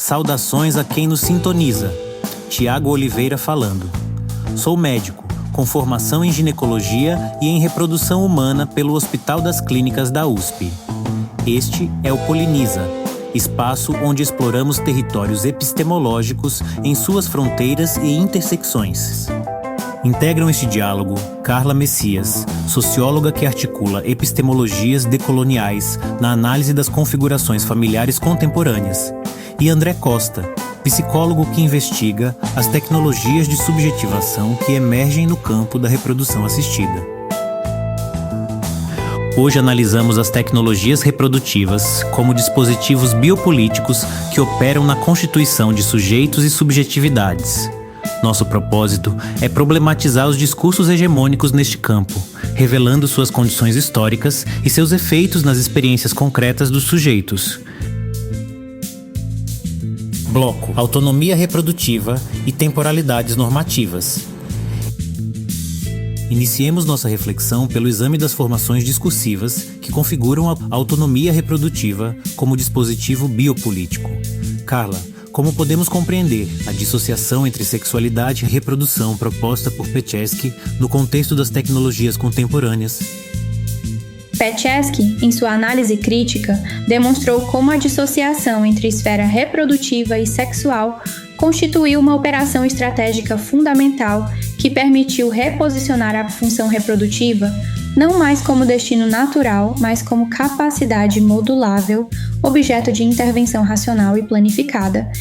Saudações a quem nos sintoniza. Tiago Oliveira falando. Sou médico, com formação em ginecologia e em reprodução humana pelo Hospital das Clínicas da USP. Este é o Poliniza, espaço onde exploramos territórios epistemológicos em suas fronteiras e intersecções. Integram este diálogo Carla Messias, socióloga que articula epistemologias decoloniais na análise das configurações familiares contemporâneas, e André Costa, psicólogo que investiga as tecnologias de subjetivação que emergem no campo da reprodução assistida. Hoje analisamos as tecnologias reprodutivas como dispositivos biopolíticos que operam na constituição de sujeitos e subjetividades. Nosso propósito é problematizar os discursos hegemônicos neste campo, revelando suas condições históricas e seus efeitos nas experiências concretas dos sujeitos. Bloco: autonomia reprodutiva e temporalidades normativas. Iniciemos nossa reflexão pelo exame das formações discursivas que configuram a autonomia reprodutiva como dispositivo biopolítico. Carla, como podemos compreender a dissociação entre sexualidade e reprodução proposta por Petschesky no contexto das tecnologias contemporâneas? Petschesky, em sua análise crítica, demonstrou como a dissociação entre esfera reprodutiva e sexual constituiu uma operação estratégica fundamental que permitiu reposicionar a função reprodutiva não mais como destino natural, mas como capacidade modulável, objeto de intervenção racional e planificada.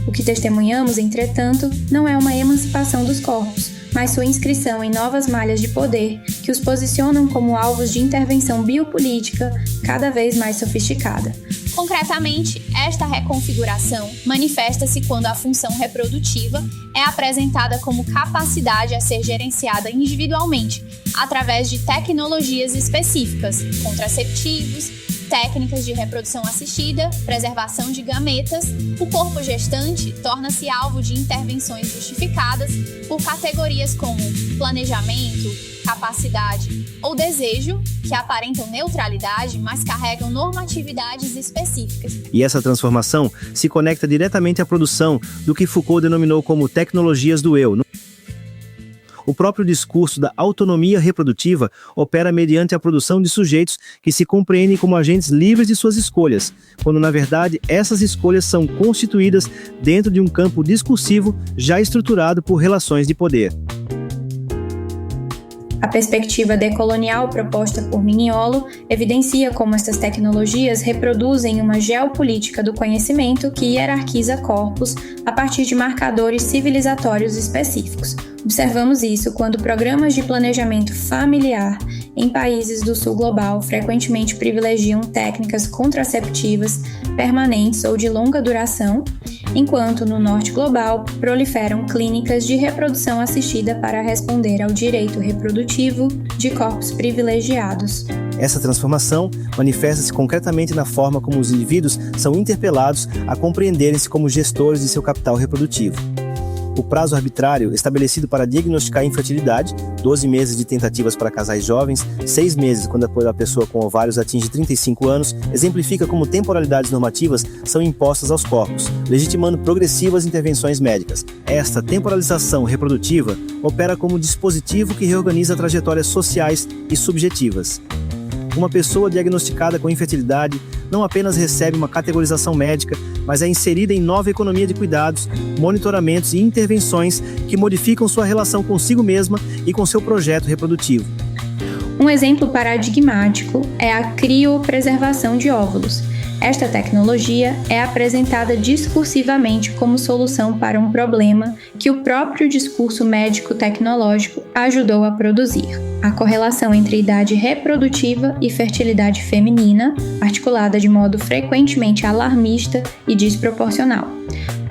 O que testemunhamos, entretanto, não é uma emancipação dos corpos, mas sua inscrição em novas malhas de poder que os posicionam como alvos de intervenção biopolítica cada vez mais sofisticada. Concretamente, esta reconfiguração manifesta-se quando a função reprodutiva é apresentada como capacidade a ser gerenciada individualmente, através de tecnologias específicas, contraceptivos, técnicas de reprodução assistida, preservação de gametas. O corpo gestante torna-se alvo de intervenções justificadas por categorias como planejamento, capacidade ou desejo, que aparentam neutralidade, mas carregam normatividades específicas. E essa transformação se conecta diretamente à produção do que Foucault denominou como tecnologias do eu. O próprio discurso da autonomia reprodutiva opera mediante a produção de sujeitos que se compreendem como agentes livres de suas escolhas, quando na verdade essas escolhas são constituídas dentro de um campo discursivo já estruturado por relações de poder. A perspectiva decolonial proposta por Mignolo evidencia como estas tecnologias reproduzem uma geopolítica do conhecimento que hierarquiza corpos a partir de marcadores civilizatórios específicos. Observamos isso quando programas de planejamento familiar em países do sul global frequentemente privilegiam técnicas contraceptivas permanentes ou de longa duração, enquanto no norte global proliferam clínicas de reprodução assistida para responder ao direito reprodutivo de corpos privilegiados. Essa transformação manifesta-se concretamente na forma como os indivíduos são interpelados a compreenderem-se como gestores de seu capital reprodutivo. O prazo arbitrário estabelecido para diagnosticar a infertilidade, 12 meses de tentativas para casais jovens, 6 meses quando a pessoa com ovários atinge 35 anos, exemplifica como temporalidades normativas são impostas aos corpos, legitimando progressivas intervenções médicas. Esta temporalização reprodutiva opera como dispositivo que reorganiza trajetórias sociais e subjetivas. Uma pessoa diagnosticada com infertilidade não apenas recebe uma categorização médica, mas é inserida em nova economia de cuidados, monitoramentos e intervenções que modificam sua relação consigo mesma e com seu projeto reprodutivo. Um exemplo paradigmático é a criopreservação de óvulos. Esta tecnologia é apresentada discursivamente como solução para um problema que o próprio discurso médico-tecnológico ajudou a produzir: a correlação entre idade reprodutiva e fertilidade feminina, articulada de modo frequentemente alarmista e desproporcional.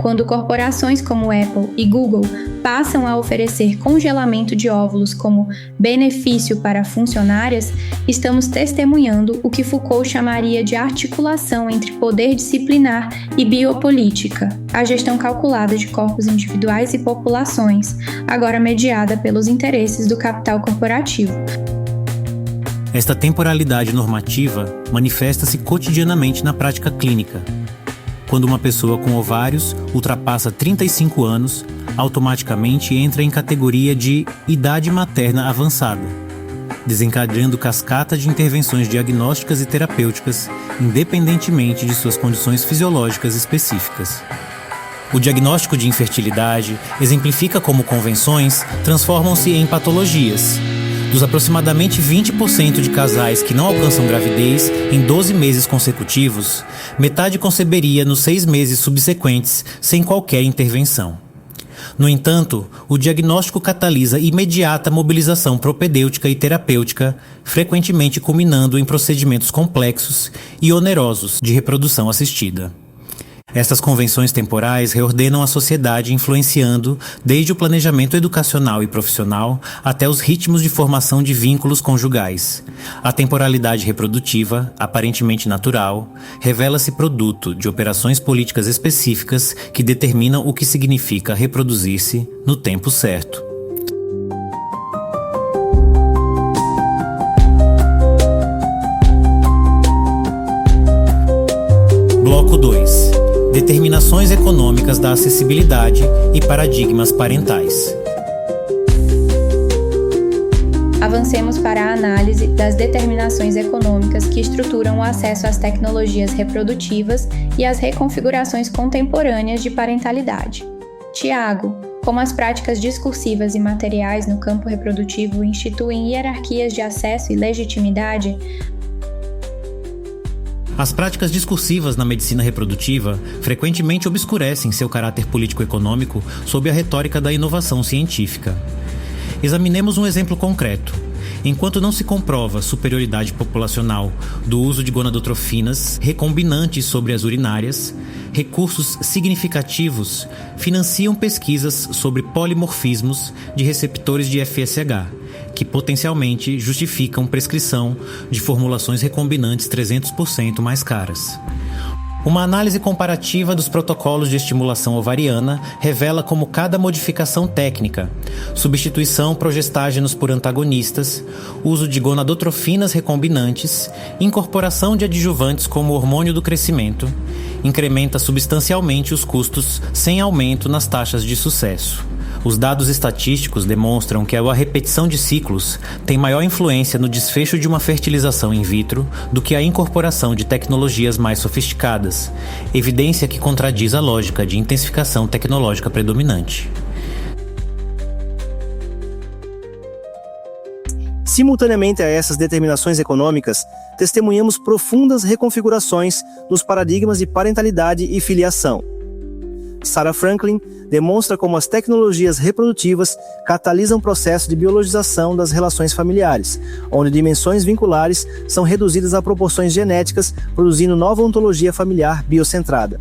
Quando corporações como Apple e Google passam a oferecer congelamento de óvulos como benefício para funcionárias, estamos testemunhando o que Foucault chamaria de articulação entre poder disciplinar e biopolítica, a gestão calculada de corpos individuais e populações, agora mediada pelos interesses do capital corporativo. Esta temporalidade normativa manifesta-se cotidianamente na prática clínica. quando uma pessoa com ovários ultrapassa 35 anos, automaticamente entra em categoria de idade materna avançada, desencadeando cascata de intervenções diagnósticas e terapêuticas, independentemente de suas condições fisiológicas específicas. O diagnóstico de infertilidade exemplifica como convenções transformam-se em patologias. Dos aproximadamente 20% de casais que não alcançam gravidez em 12 meses consecutivos, metade conceberia nos 6 meses subsequentes sem qualquer intervenção. No entanto, o diagnóstico catalisa imediata mobilização propedêutica e terapêutica, frequentemente culminando em procedimentos complexos e onerosos de reprodução assistida. Estas convenções temporais reordenam a sociedade, influenciando desde o planejamento educacional e profissional até os ritmos de formação de vínculos conjugais. A temporalidade reprodutiva, aparentemente natural, revela-se produto de operações políticas específicas que determinam o que significa reproduzir-se no tempo certo. Bloco 2. Determinações econômicas da acessibilidade e paradigmas parentais. Avancemos para a análise das determinações econômicas que estruturam o acesso às tecnologias reprodutivas e às reconfigurações contemporâneas de parentalidade. Tiago, como as práticas discursivas e materiais no campo reprodutivo instituem hierarquias de acesso e legitimidade, as práticas discursivas na medicina reprodutiva frequentemente obscurecem seu caráter político-econômico sob a retórica da inovação científica. Examinemos um exemplo concreto. Enquanto não se comprova superioridade populacional do uso de gonadotrofinas recombinantes sobre as urinárias, recursos significativos financiam pesquisas sobre polimorfismos de receptores de FSH, que potencialmente justificam prescrição de formulações recombinantes 300% mais caras. Uma análise comparativa dos protocolos de estimulação ovariana revela como cada modificação técnica, substituição progestágenos por antagonistas, uso de gonadotrofinas recombinantes, incorporação de adjuvantes como hormônio do crescimento, incrementa substancialmente os custos sem aumento nas taxas de sucesso. Os dados estatísticos demonstram que a repetição de ciclos tem maior influência no desfecho de uma fertilização in vitro do que a incorporação de tecnologias mais sofisticadas, evidência que contradiz a lógica de intensificação tecnológica predominante. Simultaneamente a essas determinações econômicas, testemunhamos profundas reconfigurações nos paradigmas de parentalidade e filiação. Sarah Franklin demonstra como as tecnologias reprodutivas catalisam o processo de biologização das relações familiares, onde dimensões vinculares são reduzidas a proporções genéticas, produzindo nova ontologia familiar biocentrada.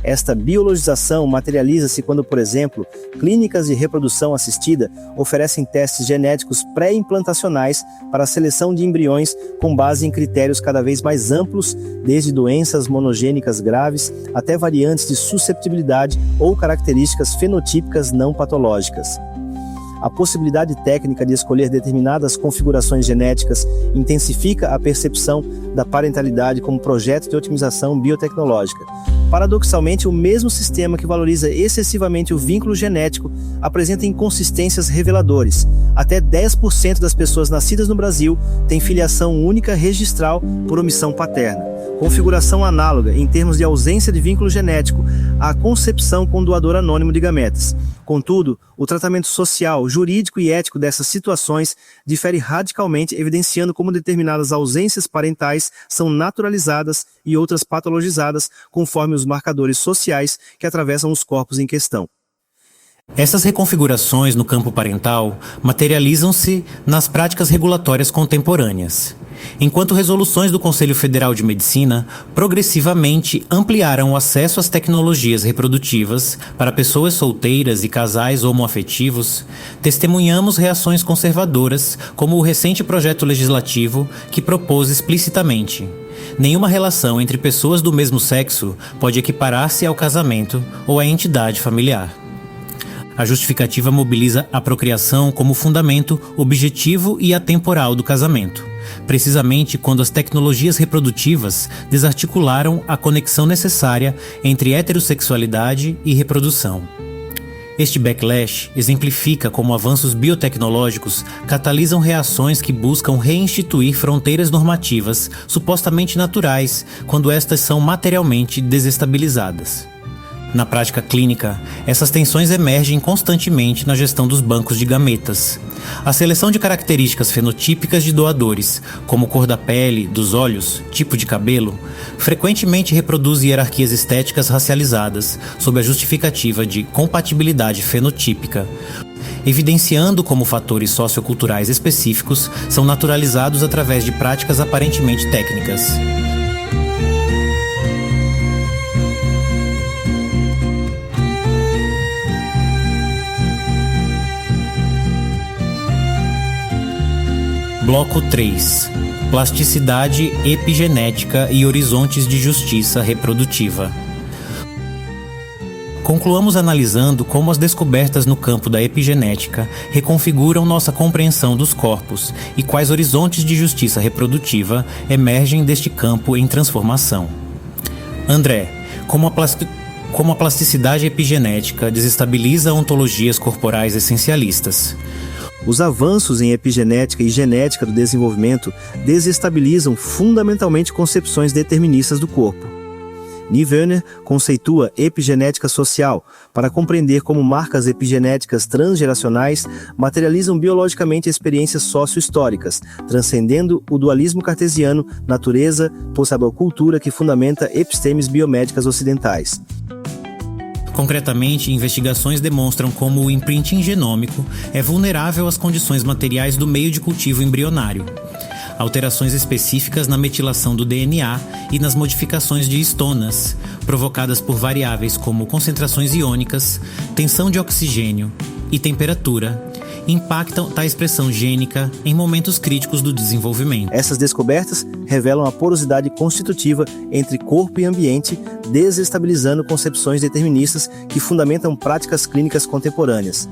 Esta biologização materializa-se quando, por exemplo, clínicas de reprodução assistida oferecem testes genéticos pré-implantacionais para a seleção de embriões com base em critérios cada vez mais amplos, desde doenças monogênicas graves até variantes de susceptibilidade ou características fenotípicas não patológicas. A possibilidade técnica de escolher determinadas configurações genéticas intensifica a percepção da parentalidade como projeto de otimização biotecnológica. Paradoxalmente, o mesmo sistema que valoriza excessivamente o vínculo genético apresenta inconsistências reveladoras. Até 10% das pessoas nascidas no Brasil têm filiação única registral por omissão paterna. Configuração análoga, em termos de ausência de vínculo genético, à concepção com doador anônimo de gametas. Contudo, o tratamento social, jurídico e ético dessas situações difere radicalmente, evidenciando como determinadas ausências parentais são naturalizadas e outras patologizadas conforme os marcadores sociais que atravessam os corpos em questão. Essas reconfigurações no campo parental materializam-se nas práticas regulatórias contemporâneas. Enquanto resoluções do Conselho Federal de Medicina progressivamente ampliaram o acesso às tecnologias reprodutivas para pessoas solteiras e casais homoafetivos, testemunhamos reações conservadoras, como o recente projeto legislativo que propôs explicitamente: nenhuma relação entre pessoas do mesmo sexo pode equiparar-se ao casamento ou à entidade familiar. A justificativa mobiliza a procriação como fundamento objetivo e atemporal do casamento, precisamente quando as tecnologias reprodutivas desarticularam a conexão necessária entre heterossexualidade e reprodução. Este backlash exemplifica como avanços biotecnológicos catalisam reações que buscam reinstituir fronteiras normativas supostamente naturais quando estas são materialmente desestabilizadas. Na prática clínica, essas tensões emergem constantemente na gestão dos bancos de gametas. A seleção de características fenotípicas de doadores, como cor da pele, dos olhos, tipo de cabelo, frequentemente reproduz hierarquias estéticas racializadas sob a justificativa de compatibilidade fenotípica, evidenciando como fatores socioculturais específicos são naturalizados através de práticas aparentemente técnicas. Bloco 3. Plasticidade epigenética e horizontes de justiça reprodutiva. Concluamos analisando como as descobertas no campo da epigenética reconfiguram nossa compreensão dos corpos e quais horizontes de justiça reprodutiva emergem deste campo em transformação. André, como a plasticidade epigenética desestabiliza ontologias corporais essencialistas. Os avanços em epigenética e genética do desenvolvimento desestabilizam fundamentalmente concepções deterministas do corpo. Nivöner conceitua epigenética social para compreender como marcas epigenéticas transgeracionais materializam biologicamente experiências socio-históricas, transcendendo o dualismo cartesiano natureza-cultura que fundamenta epistemes biomédicas ocidentais. Concretamente, investigações demonstram como o imprinting genômico é vulnerável às condições materiais do meio de cultivo embrionário. Alterações específicas na metilação do DNA e nas modificações de histonas, provocadas por variáveis como concentrações iônicas, tensão de oxigênio e temperatura, impactam a expressão gênica em momentos críticos do desenvolvimento. Essas descobertas revelam a porosidade constitutiva entre corpo e ambiente, desestabilizando concepções deterministas que fundamentam práticas clínicas contemporâneas.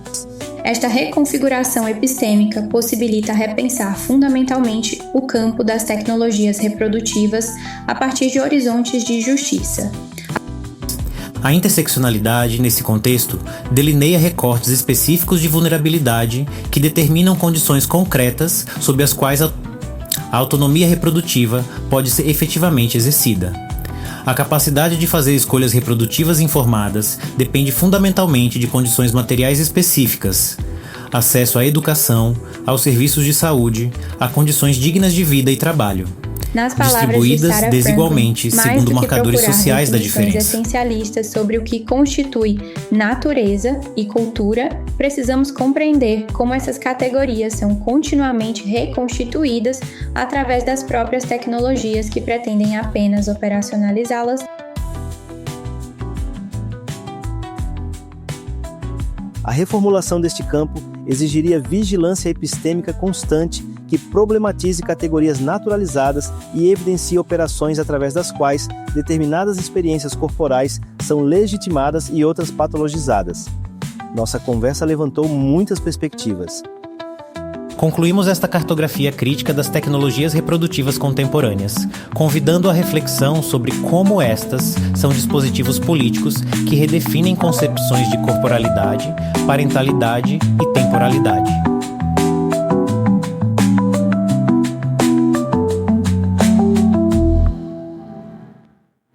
Esta reconfiguração epistêmica possibilita repensar fundamentalmente o campo das tecnologias reprodutivas a partir de horizontes de justiça. A interseccionalidade, nesse contexto, delineia recortes específicos de vulnerabilidade que determinam condições concretas sob as quais a autonomia reprodutiva pode ser efetivamente exercida. A capacidade de fazer escolhas reprodutivas informadas depende fundamentalmente de condições materiais específicas: acesso à educação, aos serviços de saúde, a condições dignas de vida e trabalho, Nas palavras distribuídas de Sarah desigualmente Franklin, segundo marcadores sociais da diferença. Essencialistas sobre o que constitui natureza e cultura, precisamos compreender como essas categorias são continuamente reconstituídas através das próprias tecnologias que pretendem apenas operacionalizá-las. A reformulação deste campo exigiria vigilância epistêmica constante que problematize categorias naturalizadas e evidencie operações através das quais determinadas experiências corporais são legitimadas e outras patologizadas. Nossa conversa levantou muitas perspectivas. Concluímos esta cartografia crítica das tecnologias reprodutivas contemporâneas, convidando a reflexão sobre como estas são dispositivos políticos que redefinem concepções de corporalidade, parentalidade e temporalidade.